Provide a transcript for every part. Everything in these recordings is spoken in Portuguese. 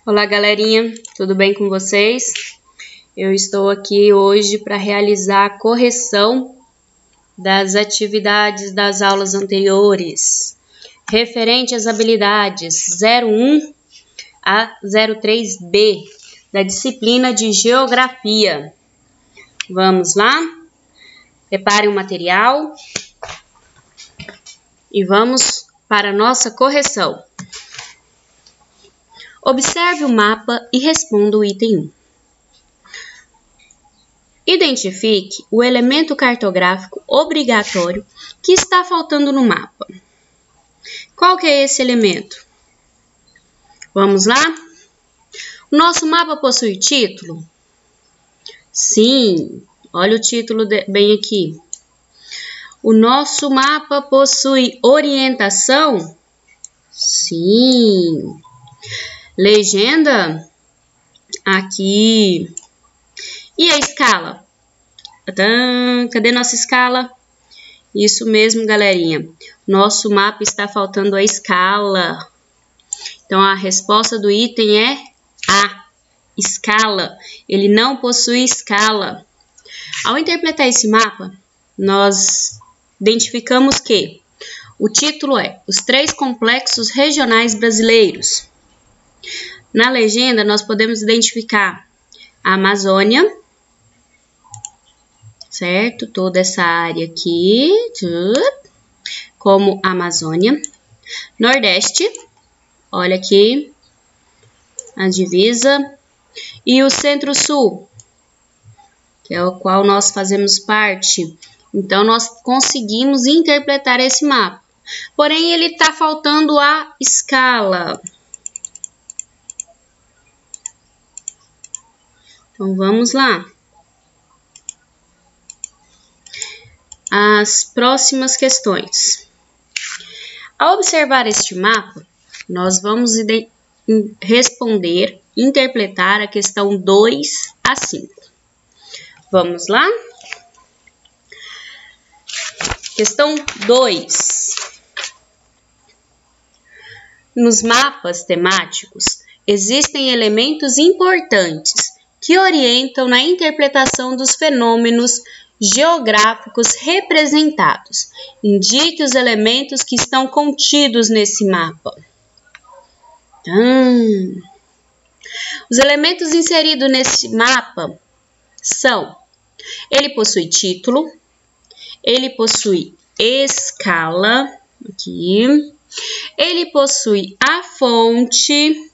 Olá, galerinha, tudo bem com vocês? Eu estou aqui hoje para realizar a correção das atividades das aulas anteriores, referente às habilidades 01 a 03B, da disciplina de Geografia. Vamos lá? Prepare o material e vamos para a nossa correção. Observe o mapa e responda o item 1. Identifique o elemento cartográfico obrigatório que está faltando no mapa. Qual que é esse elemento? Vamos lá? O nosso mapa possui título? Sim, olha o título bem aqui. O nosso mapa possui orientação? Sim. Legenda? Aqui. E a escala? Tadã! Cadê nossa escala? Isso mesmo, galerinha. Nosso mapa está faltando a escala. Então, a resposta do item é A. Escala. Ele não possui escala. Ao interpretar esse mapa, nós identificamos que o título é Os Três Complexos Regionais Brasileiros. Na legenda, nós podemos identificar a Amazônia, certo? Toda essa área aqui, como Amazônia. Nordeste, olha aqui, a divisa. E o Centro-Sul, que é o qual nós fazemos parte. Então, nós conseguimos interpretar esse mapa. Porém, ele está faltando a escala. Então, vamos lá. As próximas questões. Ao observar este mapa, nós vamos responder, interpretar a questão 2 a 5. Vamos lá? Questão 2. Nos mapas temáticos, existem elementos importantes que orientam na interpretação dos fenômenos geográficos representados. Indique os elementos que estão contidos nesse mapa. Os elementos inseridos nesse mapa são: ele possui título, ele possui escala, aqui, ele possui a fonte,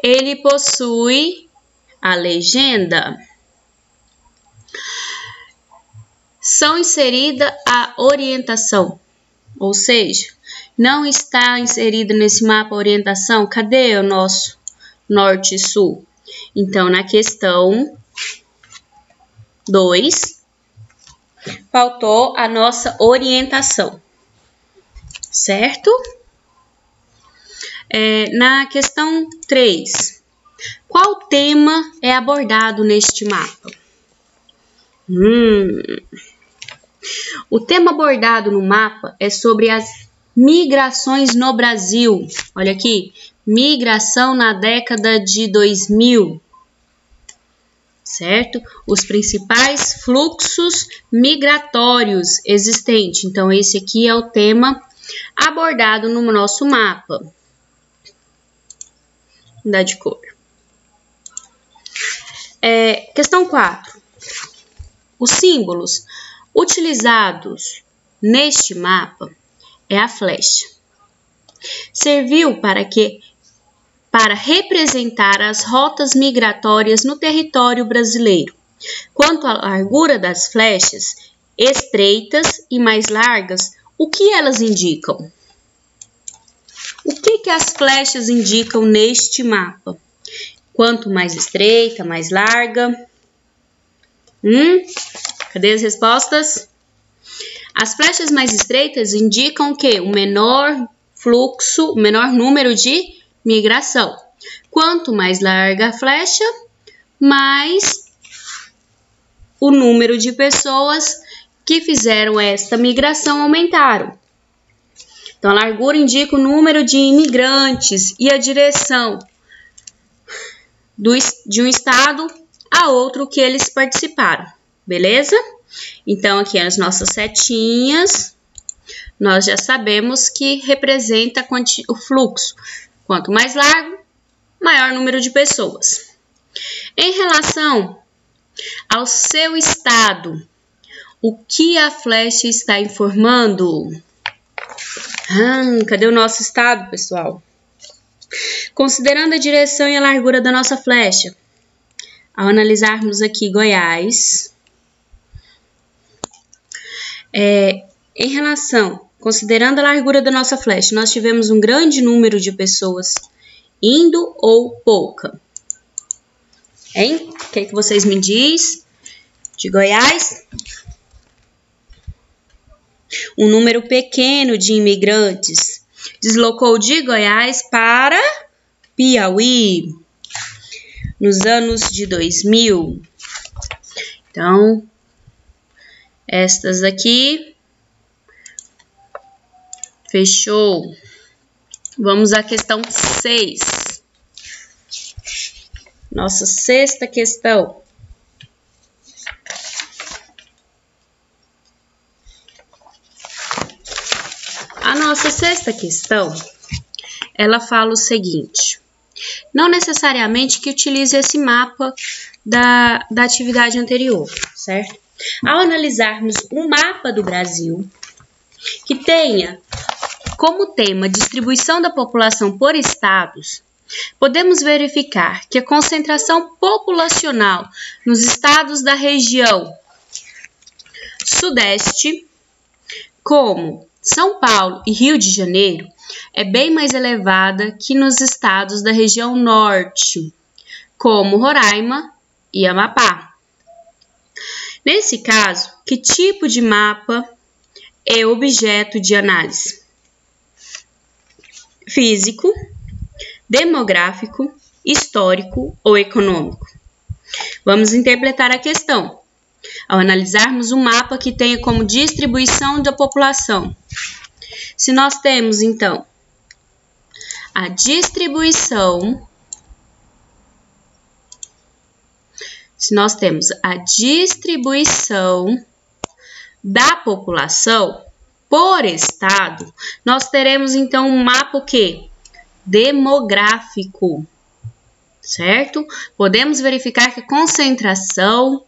ele possui a legenda. São inserida a orientação, ou seja, não está inserida nesse mapa a orientação. Cadê o nosso norte e sul? Então, na questão 2, faltou a nossa orientação, certo? Na questão 3, qual tema é abordado neste mapa? O tema abordado no mapa é sobre as migrações no Brasil. Olha aqui, migração na década de 2000, certo? Os principais fluxos migratórios existentes. Então, esse aqui é o tema abordado no nosso mapa. Vou mudar de cor. Questão 4. Os símbolos utilizados neste mapa é a flecha. Serviu para representar as rotas migratórias no território brasileiro. Quanto à largura das flechas, estreitas e mais largas, o que elas indicam? O que as flechas indicam neste mapa? Quanto mais estreita, mais larga? Cadê as respostas? As flechas mais estreitas indicam que o menor fluxo, o menor número de migração. Quanto mais larga a flecha, mais o número de pessoas que fizeram esta migração aumentaram. Então, a largura indica o número de imigrantes e a direção de um estado a outro que eles participaram, beleza? Então, aqui as nossas setinhas, nós já sabemos que representa o fluxo. Quanto mais largo, maior número de pessoas. Em relação ao seu estado, o que a flecha está informando? Cadê o nosso estado, pessoal? Considerando a direção e a largura da nossa flecha, ao analisarmos aqui Goiás, em relação, considerando a largura da nossa flecha, nós tivemos um grande número de pessoas indo ou pouca? Hein? O que vocês me dizem de Goiás? Um número pequeno de imigrantes deslocou de Goiás para Piauí nos anos de 2000. Então, estas aqui, fechou. Vamos à questão 6. Nossa sexta questão. A nossa sexta questão, ela fala o seguinte: não necessariamente que utilize esse mapa da atividade anterior, certo? Ao analisarmos um mapa do Brasil que tenha como tema distribuição da população por estados, podemos verificar que a concentração populacional nos estados da região Sudeste, como São Paulo e Rio de Janeiro, é bem mais elevada que nos estados da região Norte, como Roraima e Amapá. Nesse caso, que tipo de mapa é objeto de análise? Físico, demográfico, histórico ou econômico? Vamos interpretar a questão. Ao analisarmos um mapa que tenha como distribuição da população, se nós temos, então, a distribuição, da população por estado, nós teremos, então, um mapa o quê? Demográfico, certo? Podemos verificar que a concentração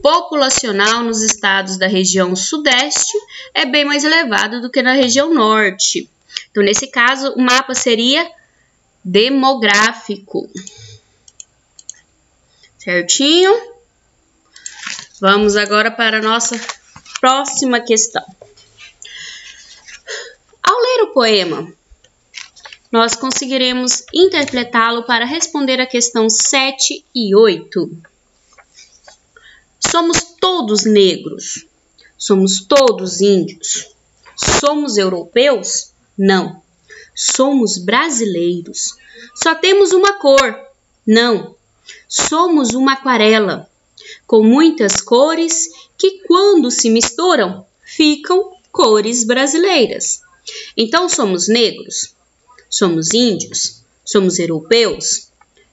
populacional nos estados da região Sudeste é bem mais elevada do que na região Norte. Então, nesse caso, o mapa seria demográfico. Certinho? Vamos agora para a nossa próxima questão. Ao ler o poema, nós conseguiremos interpretá-lo para responder a questão 7 e 8. Somos todos negros? Somos todos índios? Somos europeus? Não. Somos brasileiros. Só temos uma cor? Não. Somos uma aquarela, com muitas cores que, quando se misturam, ficam cores brasileiras. Então, somos negros? Somos índios? Somos europeus?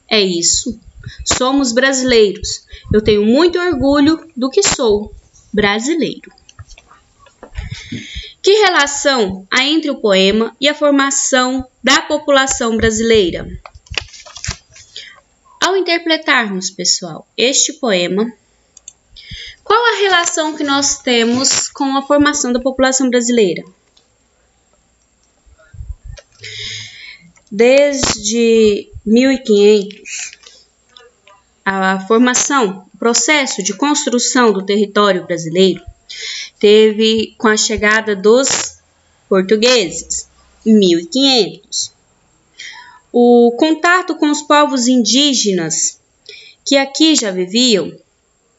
É isso. Somos brasileiros. Eu tenho muito orgulho do que sou brasileiro. Que relação há entre o poema e a formação da população brasileira? Ao interpretarmos, pessoal, este poema, qual a relação que nós temos com a formação da população brasileira? Desde 1500, a formação, o processo de construção do território brasileiro teve com a chegada dos portugueses, em 1500. O contato com os povos indígenas que aqui já viviam,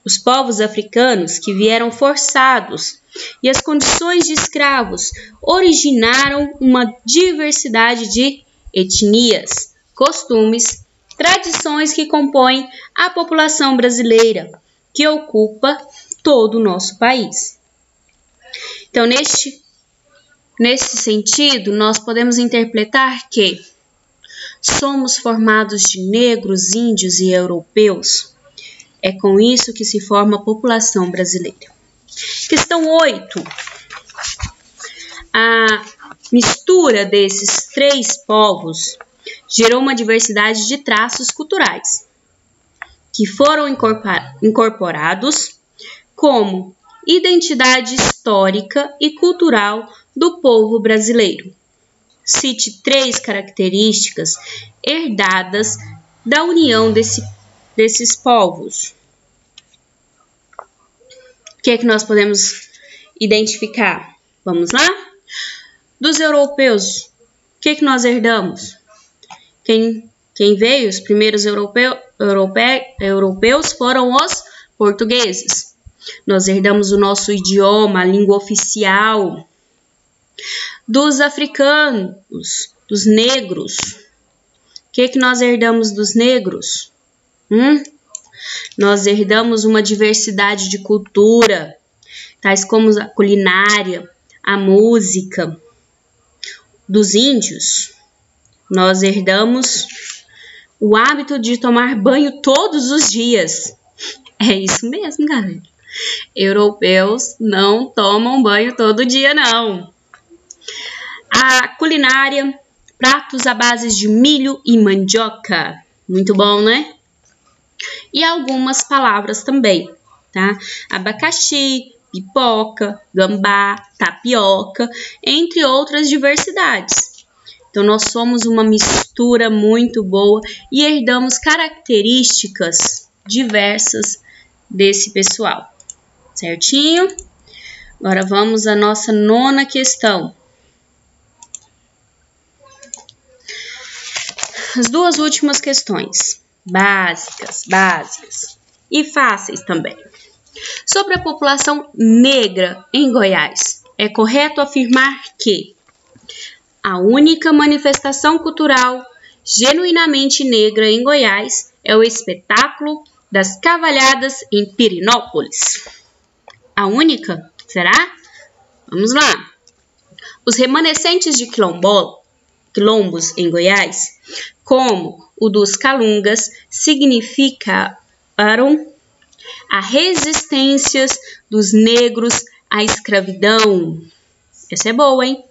os povos africanos que vieram forçados e as condições de escravos originaram uma diversidade de etnias, costumes, tradições que compõem a população brasileira, que ocupa todo o nosso país. Então, nesse sentido, nós podemos interpretar que somos formados de negros, índios e europeus. É com isso que se forma a população brasileira. Questão 8. A mistura desses 3 povos gerou uma diversidade de traços culturais que foram incorporados como identidade histórica e cultural do povo brasileiro. Cite 3 características herdadas da união desses povos. O que é que nós podemos identificar? Vamos lá? Dos europeus, o que é que nós herdamos? Quem veio, os primeiros europeus foram os portugueses. Nós herdamos o nosso idioma, a língua oficial. Dos africanos, dos negros. O que é que nós herdamos dos negros? Nós herdamos uma diversidade de cultura, tais como a culinária, a música. Dos índios, nós herdamos o hábito de tomar banho todos os dias. É isso mesmo, galera. Europeus não tomam banho todo dia, não. A culinária, pratos à base de milho e mandioca. Muito bom, né? E algumas palavras também, tá? Abacaxi, pipoca, gambá, tapioca, entre outras diversidades. Então, nós somos uma mistura muito boa e herdamos características diversas desse pessoal. Certinho? Agora, vamos à nossa 9ª questão. As 2 últimas questões, básicas e fáceis também. Sobre a população negra em Goiás, é correto afirmar que a única manifestação cultural genuinamente negra em Goiás é o espetáculo das cavalhadas em Pirenópolis. A única? Será? Vamos lá. Os remanescentes de quilombos em Goiás, como o dos Calungas, significaram a resistência dos negros à escravidão. Essa é boa, hein?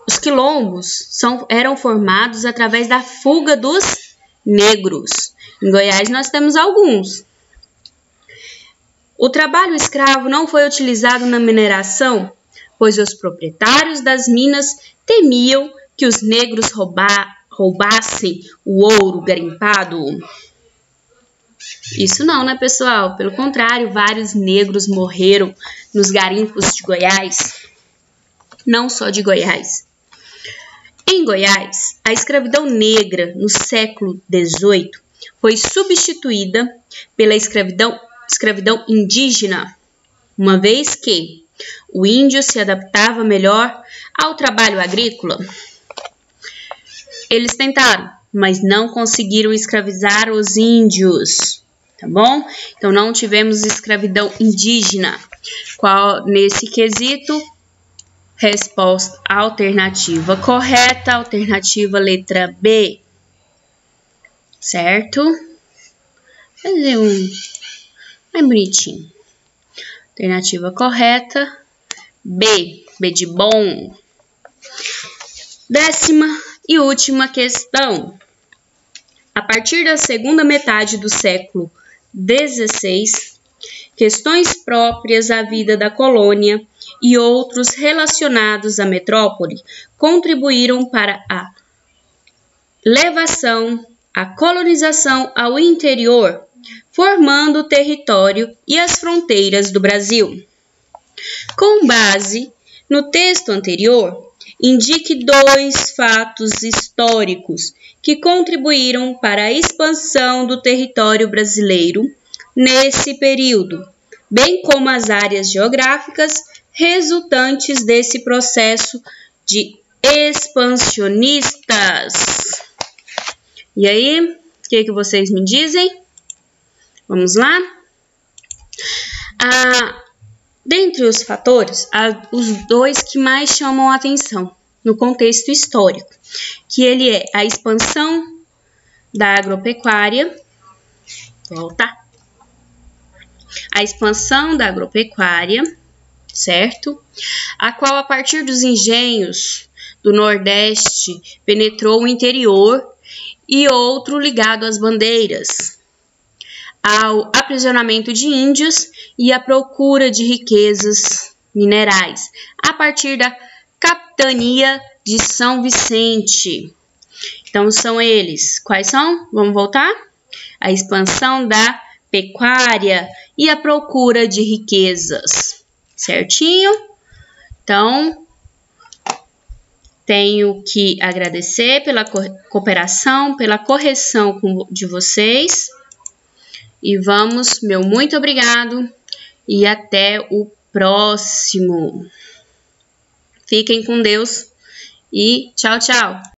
Os quilombos eram formados através da fuga dos negros. Em Goiás nós temos alguns. O trabalho escravo não foi utilizado na mineração, pois os proprietários das minas temiam que os negros roubassem o ouro garimpado. Isso não, né, pessoal? Pelo contrário, vários negros morreram nos garimpos de Goiás. Não só de Goiás. Em Goiás, a escravidão negra no século XVIII foi substituída pela escravidão indígena, uma vez que o índio se adaptava melhor ao trabalho agrícola. Eles tentaram, mas não conseguiram escravizar os índios, tá bom? Então, não tivemos escravidão indígena. Nesse quesito, resposta alternativa correta, alternativa letra B. Certo? Fazer bem bonitinho. Alternativa correta, B. B de bom. 10ª e última questão. A partir da segunda metade do século XVI, questões próprias à vida da colônia e outros relacionados à metrópole contribuíram para a levação, a colonização ao interior, formando o território e as fronteiras do Brasil. Com base no texto anterior, indique 2 fatos históricos que contribuíram para a expansão do território brasileiro nesse período, bem como as áreas geográficas resultantes desse processo de expansionistas. E aí, o que vocês me dizem? Vamos lá? Dentre os fatores, os 2 que mais chamam a atenção. no contexto histórico, que ele é a expansão da agropecuária, a expansão da agropecuária, certo? A qual, a partir dos engenhos do Nordeste, penetrou o interior, e outro ligado às bandeiras, ao aprisionamento de índios e à procura de riquezas minerais, a partir da capitania de São Vicente. Então, são eles. Quais são? Vamos voltar? A expansão da pecuária e a procura de riquezas. Certinho? Então, tenho que agradecer pela cooperação, pela correção de vocês. E vamos, meu muito obrigado e até o próximo. Fiquem com Deus e tchau, tchau.